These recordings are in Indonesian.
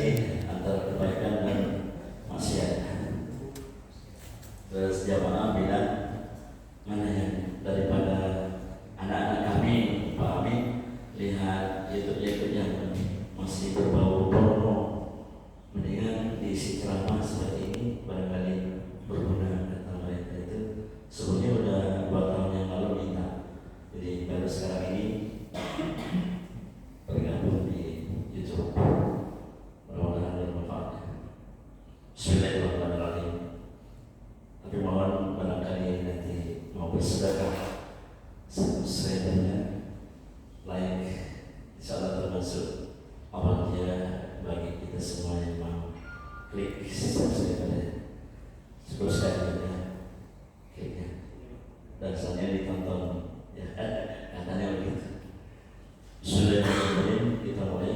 tadi antara kebaikan dan maksiat. Terus jamaah bilang mana yang daripada anak-anak kami Pak Amin lihat YouTube yang masih berbau porno, mendingan diisi ceramah seperti ini barangkali berguna kata mereka. Itu sebelumnya udah 2 tahun yang lalu minta, jadi baru sekarang ini bergabung di YouTube. Mudah-mudahan bermanfaat. Bismillahirrahmanirrahim. Tapi mohon barangkali nanti mau bersedekah sebenarnya like, insyaallah termasuk amal dia bagi kita semua yang mau klik subscribe. Sebelum sekali kliknya dan selanjutnya ditonton ya, katanya begitu. Bismillahirrahmanirrahim, kita mulai.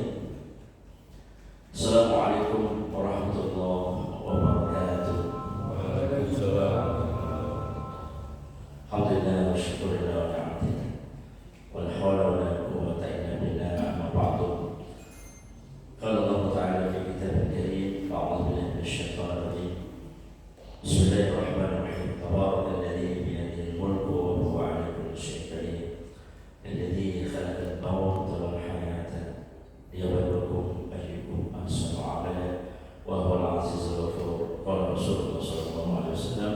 Assalamualaikum warahmatullahi wabarakatuh. Waalaikumsalam. Alhamdulillah wa syukurillah wa ni'matillah wa la hawla wa la quwwata illa billah, amma ba'du. Qala Allah ta'ala fi kitabih karim, a'udzu billahi minasy syaithanir rajim. Bismillahirrahmanirrahim. Tabarakalladzi bi yadihi al-mulku wa huwa 'ala kulli syai'in qadir. Alladzi khalaqa al-mauta wal hayata liyabluwakum ayyukum ahsanu 'amalan wa huwa al-'azizul ghafur. Qala Rasulullah sallallahu alaihi wasallam,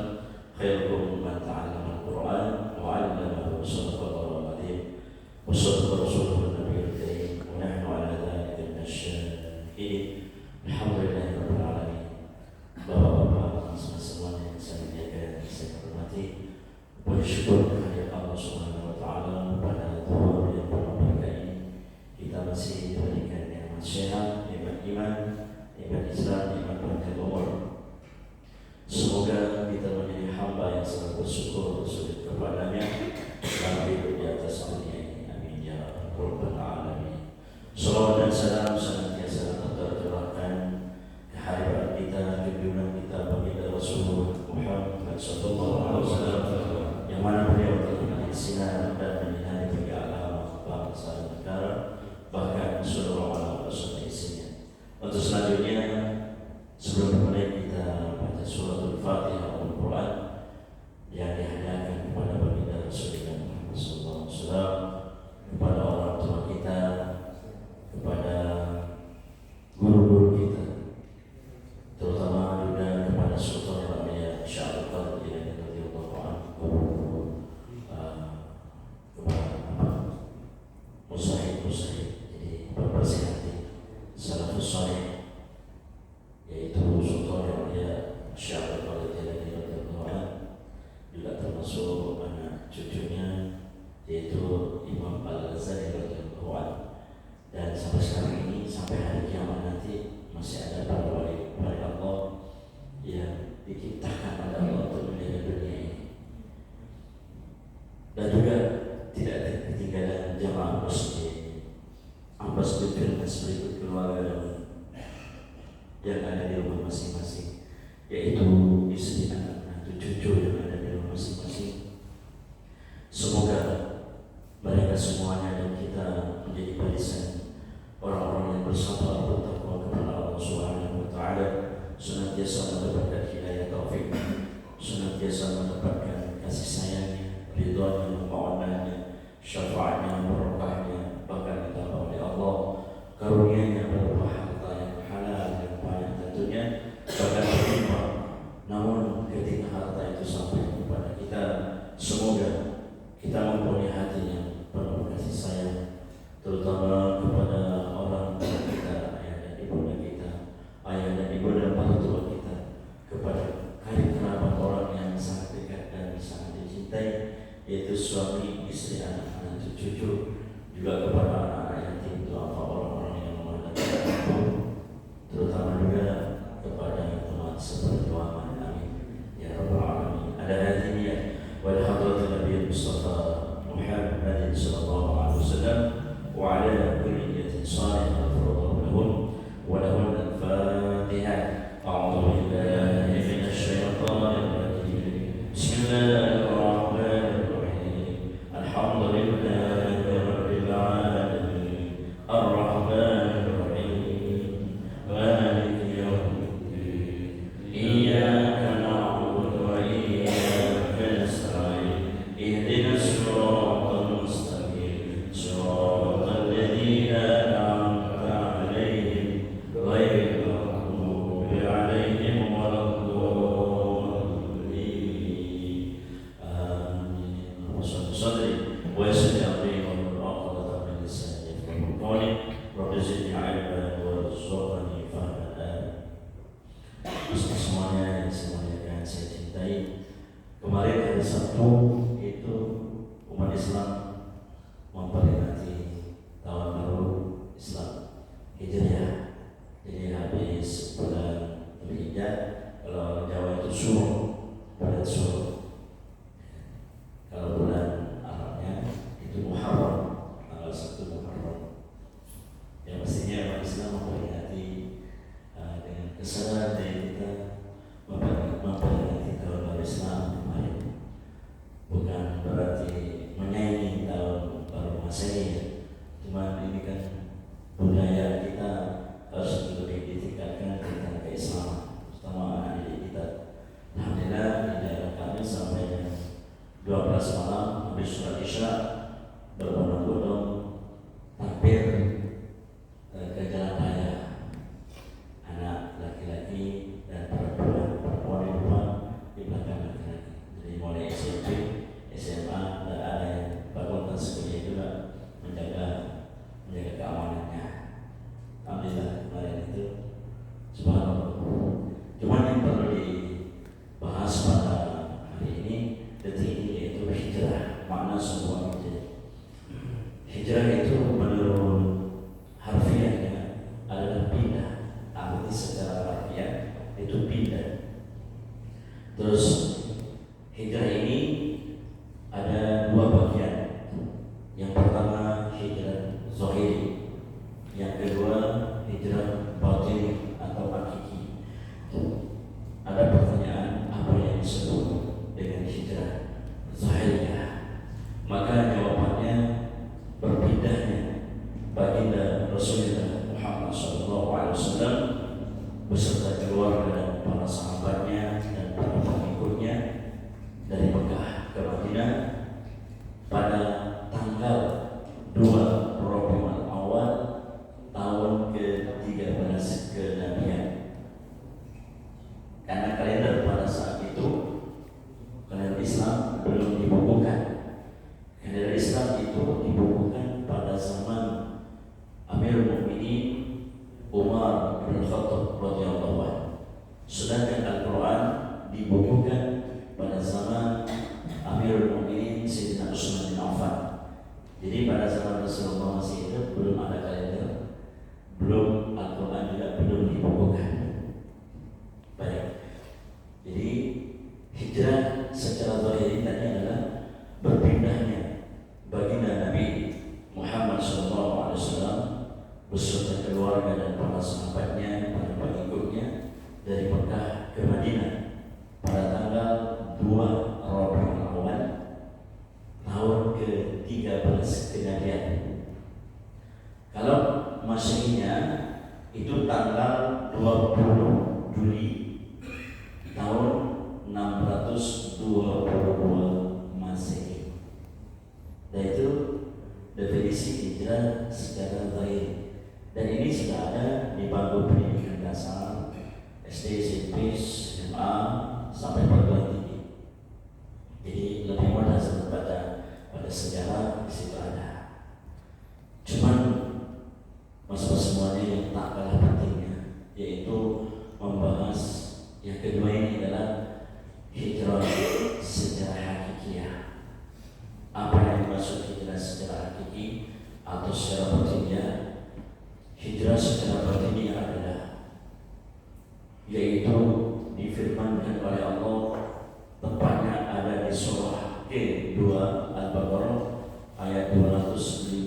khairukum man ta'allama al-Qur'an wa 'allamahu. Shadaqallahu al-'azim wa shadaqa Rasulullah an-nabiyyul karim wa nahnu 'ala dhalika minasyahidin. Alhamdulillahi rabbil alamin. Bapak-bapak semuanya yang saya muliakan, saya hormati, bersyukur kehadirat Allah Subhanahu wa taala pada zuhur yang penuh berkah ini kita masih diberikan nikmat sehat, nikmat iman, nikmat Islam, nikmat berkah umur. Semoga kita menjadi hamba yang selalu bersyukur sujud kepadanya dalam hidup di atas dunia ini. Amin ya rabbal alamin. Salawat dan salam senantiasa tercurahkan kehadiran kita, junjungan kita baginda Rasulullah Muhammad sallallahu alaihi wasallam, yang mana beliau telah bersinar dan menyinari bagi alam, bangsa, negara, bahkan seluruh alam beserta isinya. Untuk selanjutnya, sebelum mulai kita baca suratul Fatihah Al-Quran yang dihadiahkan kepada baginda Rasulullah Muhammad sallallahu alaihi wasallam, kepada orang tua kita, kepada guru-guru kita, terutama juga kepada Sultan Rabi'ah Syaikhul Qadir radhiyallahu anhu, kepada musahid, jadi pembersih hati, salafus saleh, yaitu Sultan Rabi'ah Syaikhul Qadir radhiyallahu anhu, juga termasuk anak cucunya yaitu Imam Al-Ghazali radhiyallahu anhu. Dan sampai sekarang ini, sampai hari kiamat nanti, masih ada para wali Allah yang diciptakan oleh Allah untuk menjaga dunia ini. Dan juga tidak ada ketinggalan jamaah masjid, ambas Firdaus berikut keluarga yang ada di rumah masing-masing, yaitu istri, anak, cucu yang ada di rumah masing-masing. Semoga mereka semuanya dan kita menjadi barisan orang-orang yang bersabar bertakwa kepada Allah Subhanahu wa taala, senantiasa mendapatkan hidayah taufik, senantiasa mendapatkan kasih sayangnya, ridhonya, ma'unahnya, syafaatnya, barokahnya, bahkan ditambah oleh Allah karunia-Nya berupa harta yang halal yang banyak tentunya, bahkan berlimpah. tulis bulan Dzulhijjah, kalau Jawa itu Syuro, bulan Syuro. Kalau bulan Arabnya itu Muharram, tanggal 1 Muharram. Ya mestinya umat Islam memperingati dengan kesadaran dari kita memperingati tahun baru Islam kemarin. Bukan berarti menyaingi tahun baru Masehi, cuma ini kan budaya kita harus lebih ditingkatkan tentang keislaman, terutama anak didik kita. Alhamdulillah di daerah kami sampai jam 12 malam habis sholat Isya berbondong-bondong takbir ke jalan raya, anak laki-laki dan perempuan di depan, di belakang laki-laki. Jadi mulai SMP, SMA dan ada yang fakultas kuliah juga menjaga keamanannya. Alhamdulillah kemarin itu subhanallah. Cuman yang perlu dibahas pada hari ini, detik ini, yaitu hijrah. Makna sebuah hijrah. Hijrah itu menurut harfiahnya adalah pindah. Arti secara harfiah itu pindah. Terus hijrah ini ada dua bagian. Yang pertama hijrah zahiri, yang kedua hijrah batini atau hakiki. Ada pertanyaan, apa yang disebut dengan hijrah zahiriyah? Maka jawabannya berpindahnya baginda Rasulullah Muhammad SAW beserta keluarga dan para sahabatnya dan para pengikutnya dari Mekah ke Madinah pada tanggal 2 Rabiul Awal tahun ke-13 kenabian. Karena kalender pada saat itu, kalender Islam belum dibukukan. Kalender Islam itu dibukukan pada zaman Amirul Mukminin Umar bin Khattab radhiyallahu anhu. Sedangkan Al-Quran dibukukan pada zaman Amirul Mukminin Sayyidina Utsman bin Affan. Jadi pada zaman Rasulullah masih hidup belum ada kalender, belum Al-Quran juga belum dibukukan. Baik. Jadi hijrah secara zahiri tadi adalah berpindahnya baginda Nabi Muhammad SAW beserta keluarga dan para sahabatnya, para pengikutnya dari Mekah ke Madinah pada tanggal 2 Rabiul Awal tahun ke-13 kenabian. Kalau Masehinya itu tanggal 20 Juli tahun 622 Masehi. Dan itu definisi hijrah secara zahir. Dan ini sudah ada di bangku pendidikan dasar, SD, SMP, SMA sampai perguruan tinggi. Jadi lebih mudah saya baca pada sejarah di situ ada. Cuman masalah semuanya yang tak kalah pentingnya, yaitu membahas yang kedua ini adalah hijrah secara hakikiyah. Apa yang dimaksud hijrah secara hakiki atau secara batiniah? Hijrah secara batiniah adalah yaitu difirmankan oleh Allah, tepatnya ada di surah ke-2 Al-Baqarah ayat 257.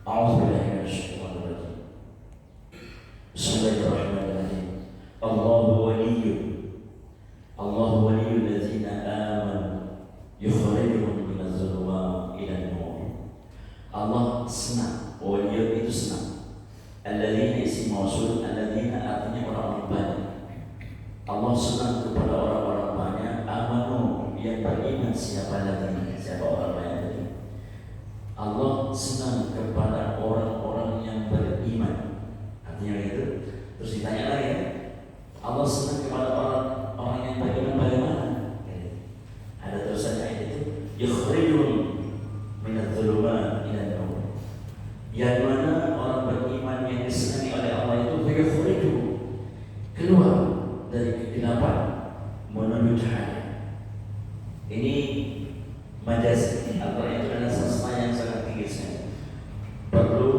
A'udzubillahi minasyaitonir rajim. Bismillahirrahmanirrahim. Allahu waliyyul ladzina amanu yukhrijuhum minadh dhulumati ilan nur. Allah senang, waliyyul itu senang. Alladzina isim mausul, alladzina artinya orang-orang banyak. Allah senang kepada orang-orang banyak, amanu yang beriman. Siapa lagi? Siapa orang banyak tadi? Allah senang kepada orang-orang yang beriman. Artinya itu. Terus ditanya lagi ya, Allah senang kepada orang-orang yang beriman bagaimana? Ada terusannya ayat itu, yukhrijuhum minadh dhulumati ilan nur. Yang mana orang beriman yang disenangi oleh Allah itu yukhrijuhum, keluar dari kegelapan menuju cahaya. Ini majaz. Al-Quran itu adalah sastra yang sangat tinggi sekali. Perlu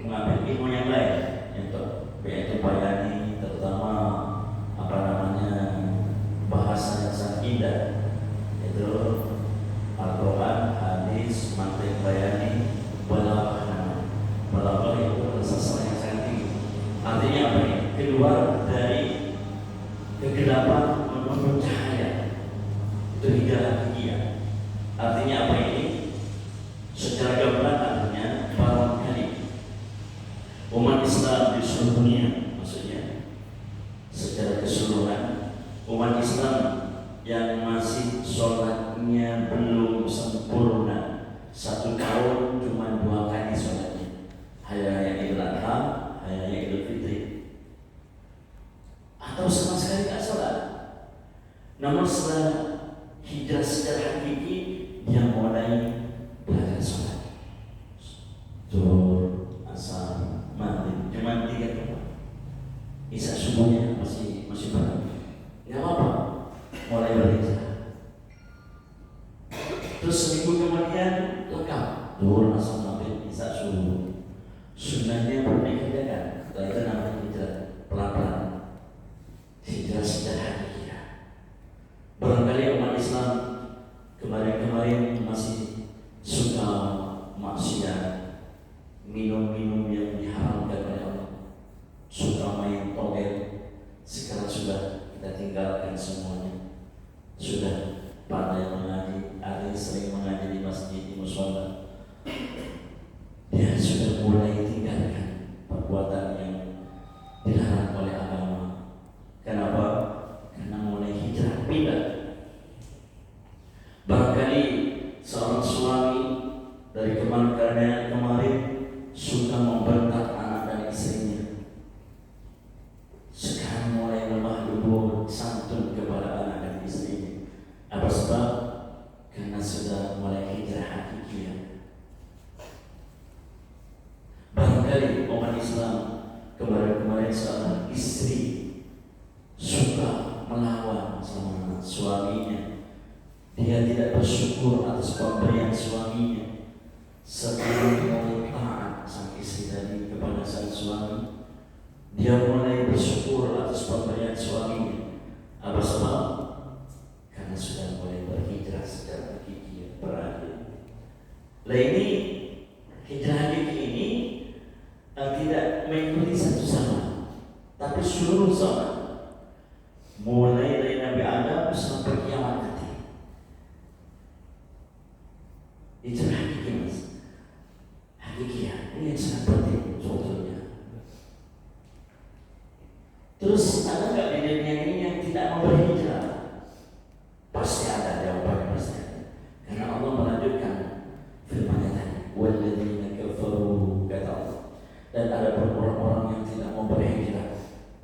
mengambil ilmu yang lain, yaitu Artinya apa ini? Keluar dari kegelapan menuju cahaya. Itu hijrah hakikiyah. Artinya apa ini? Secara gamblang artinya barangkali umat Islam di seluruh dunia, maksudnya secara keseluruhan umat Islam yang masih sholatnya belum sempurna, 1 tahun cuma 2 kali sholatnya, Hari Raya Idul Adha, Hari Raya Idul Fitri, atau sama sekali tak sholat. Namun setelah hijrah secara hakiki, dia mulai belajar sholat, zuhur, asar, maghrib, cuma 3 tempat. Isya subuhnya masih berat, nggak apa-apa, mulai berhijrah. Terus seminggu kemudian lengkap, zuhur, asar, maghrib, isya subuh. Sunnahnya belum dikerjakan, setelah itu namanya hijrah pelan-pelan, hijrah secara hakiki. Barangkali umat Islam kemarin masih suka maksiat, minum-minum yang diharamkan oleh Allah, suka main togel. Sekarang sudah kita tinggalkan semuanya, sudah pandai mengaji, ada yang sering mengaji di masjid, di mushola. Dia sudah mulai tinggalkan perbuatan yang dilarang oleh agama. Kenapa? Karena mulai hijrah, pindah. Barangkali seorang suami dari kemarin suka membentak anak dan istrinya, sekarang mulai lemah lembut santun kepada anak dan istrinya. Apa sebab? Karena sudah mulai hijrah hakiki. Barangkali umat Islam kemarin seorang istri suka melawan sama suaminya, dia tidak bersyukur atas pemberian suaminya. Setelah mulai taat sang istri tadi kepada sang suami, dia mulai bersyukur atas pemberian suaminya. Apa sebab? Karena sudah mulai berhijrah secara hakiki, berakhir. Lah ini hijrah hakiki ini tidak mengikuti satu sama, tapi seluruh zaman, mulai dari Nabi Adam sampai kiamat nanti. Itu hakiki, mas. Hakiki ya, ini yang sangat penting sebetulnya. Terus ada nggak di dunia ini yang tidak mau berhijrah? Pasti ada, jawabannya pasti ada. Karena Allah melanjutkan firman-Nya tadi, walladzina kafaru, kata Allah. Dan ada orang-orang yang tidak mau berhijrah.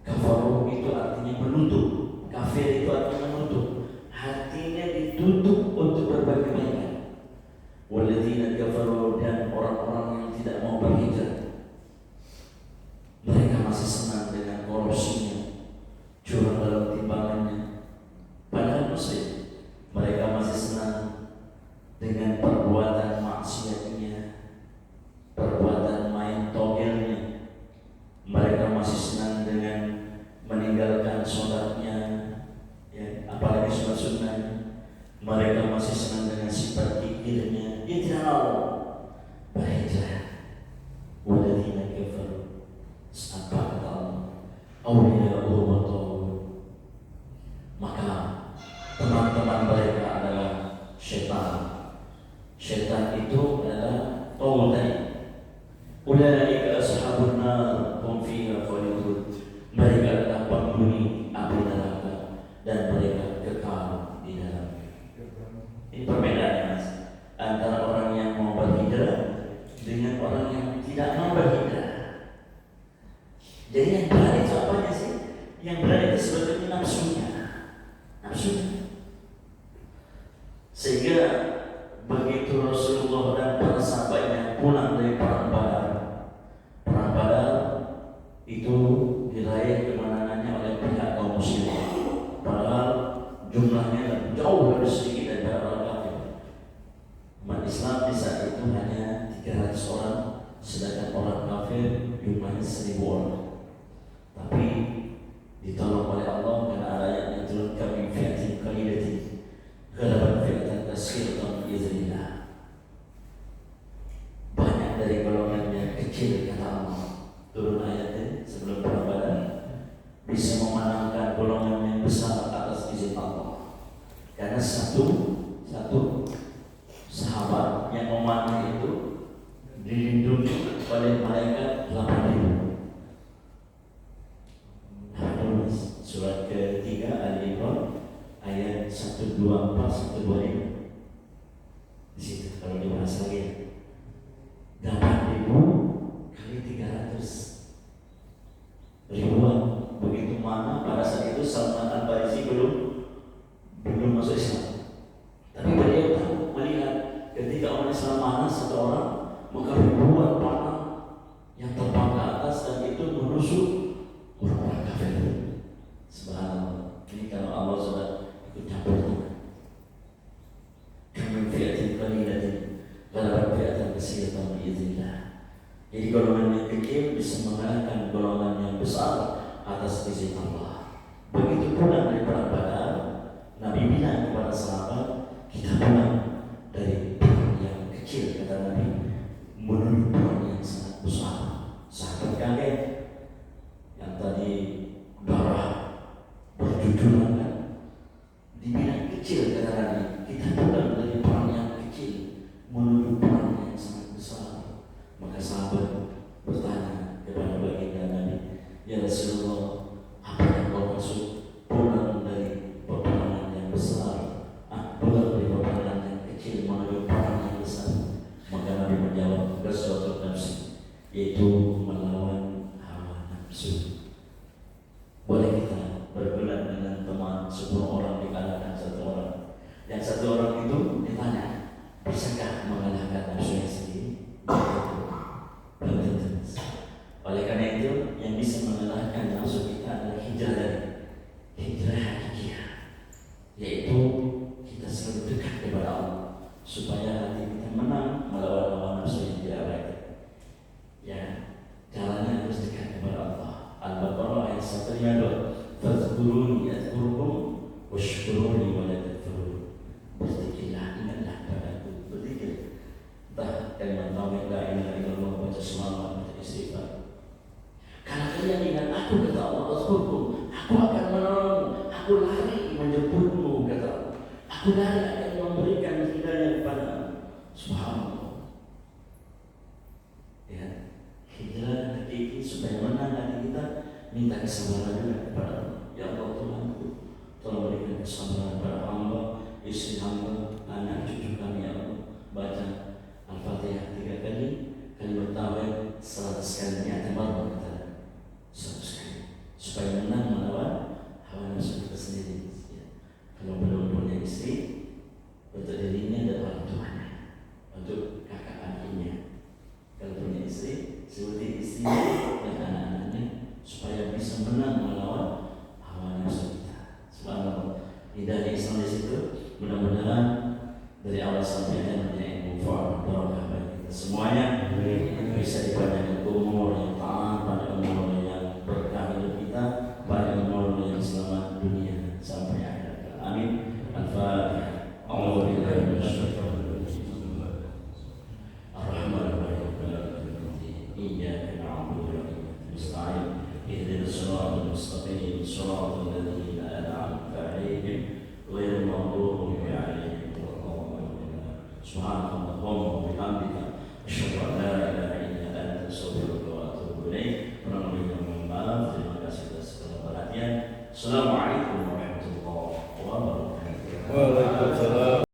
Kafaru itu artinya menutup, kafir itu artinya menutup, hatinya ditutup untuk berbuat kebaikan. Walladzina kafaru, dan orang-orang yang tidak mau berhijrah, mereka masih senang dengan korupsinya, curang dalam timbangannya. Padahal muslim, mereka masih senang dengan perbuatan maksiatnya, perbuatan main togelnya. Mereka masih senang dengan meninggalkan sholatnya, ya, apalagi sholat sunnahnya. Mereka masih senang dengan sifat kikirnya. Dia tidak mau berhijrah. Walladzina kafaru, apa kata Allah, awliya'uhum at-taghut. Maka teman-teman mereka adalah syaitan. Syaitan itu adalah taghut. Ulaika ashabun nar hum fiha khalidun. Mereka adalah penghuni api neraka dan mereka kekal di dalamnya. Ini perbedaannya, mas, antara orang yang mau berhijrah dengan orang yang tidak mau berhijrah. Jadi yang berat itu apanya sih? Yang berat itu sebetulnya nafsunya. Sehingga begitu Rasulullah dan para sahabatnya pulang dari perang Badar itu diraih kemenangannya oleh pihak kaum muslimin. Padahal jumlahnya jauh lebih sedikit daripada orang kafir. Umat Islam di saat itu hanya 300 orang, sedangkan orang kafir jumlahnya 1000 orang. Tapi ditolong oleh Allah karena ada ayat yang turunkan min fi'atin qalilatin ghalabat fi'atan katsiratan bi'iznillah. Banyak dari golongan yang kecil, kata Allah. Turun ayatnya sebelum perang satu sahabat yang memanah itu dilindungi oleh malaikat 8.000. Surat ketiga Al-Imran ayat 124-125. Di situ kalau dibahas lagi 8.000 kali 300 ribuan. Begitu mana pada saat itu Salman Al-Farisi belum masuk Islam. Tapi beliau tahu melihat ketika orang Islam mana satu orang, maka ribuan panah yang terbang ke atas dan itu menusuk orang-orang kafir. Subhanallah. Ini kalau Allah sudah ikut campur tangan. Kami fi'atin qalilatin ghalabat fi'atan katsiratan bi'idznillah. Jadi golongan yang kecil bisa mengalahkan golongan yang besar atas izin Allah. Begitu pula dari perang Badar, Nabi bilang kepada sahabat, kita pulang dari perang yang kecil, kata Nabi, menuju perang yang sangat besar. Sahabat kaget, yang tadi darah berjujuran kan, dibilang kecil, kata Nabi, kita pulang dari perang yang kecil menuju perang yang sangat besar. Maka sahabat bertanya kepada baginda Nabi, ya Rasulullah, apa yang kau maksud pulang dari peperangan yang besar, pulang dari peperangan yang kecil menuju perang yang besar? Maka Nabi menjawab, ghazwatul nafsi, yaitu melawan hawa nafsu. Boleh kita bergulat dengan teman 10 orang dikalahkan 1 orang. Yang 1 orang itu ditanya, bisakah mengalahkan nafsunya sendiri? Belum tentu. Oleh karena itu, yang bisa mengalahkan nafsu kita adalah hijrah hakikiyah, yaitu kita selalu dekat kepada Allah supaya hati kita menang melawan hawa nafsu yang tidak baik. Ya, caranya harus dekat kepada Allah. Al-Baqarah ayat 102. Fadhkuruni adhkurkum washkuruni wa la takfurun. Berzikirlah, ingatlah padaku. Berzikir. Entah kalimat tauhid la ilaha illallah, baca selawat, baca istighfar. Karena kalian ingat aku, kata Allah, azkurkum, aku akan menolongmu, aku lari menjemputmu, kata Allah. Aku lari akan memberikan hidayah kepadamu. Subhanallah. Ya, hijrah hakiki supaya menang hati kita, minta kesabaran juga kepada Allah. Ya Allah Tuhanku, tolong berikan kesabaran pada hamba, istri hamba, anak cucu kami, ya Allah. Baca Al-Fatihah 3 kali, kalimat tauhid 100 kali, niat baru kata 100 kali, supaya menang melawan hawa nafsu kita sendiri. Ya. Kalau belum punya istri, untuk dirinya dan orang tuanya, untuk kakak adiknya. Kalau punya istri, seperti istrinya dan anak-anaknya, supaya bisa menang melawan hawa nafsu kita. Subhanallah. Hidayah Islam di situ mudah-mudahan dari awal sampai akhir menjadi manfaat barokah bagi kita semuanya. Bisa dipanjangkan umur yang taat, pada umur yang berkah hidup kita, pada umur yang selamat dunia sampai akhir. Amin. Al-Fatihah. A'udzubillahi minasyaitonir rajim. Ar-Rahmanir-Rahim. Iyyaka na'budu wa iyyaka nasta'in. Ihdinas siratal mustaqim. Shiratal ladzina an'amta 'alaihim ghairil maghdubi 'alaihim waladdallin. Subhanallahumma wa bihamdika asyhadu an la ilaha illa anta astaghfiruka wa atubu ilaik. Mohon maaf, terima kasih atas segala perhatian. Assalamualaikum warahmatullahi wabarakatuh. Waalaikumsalam.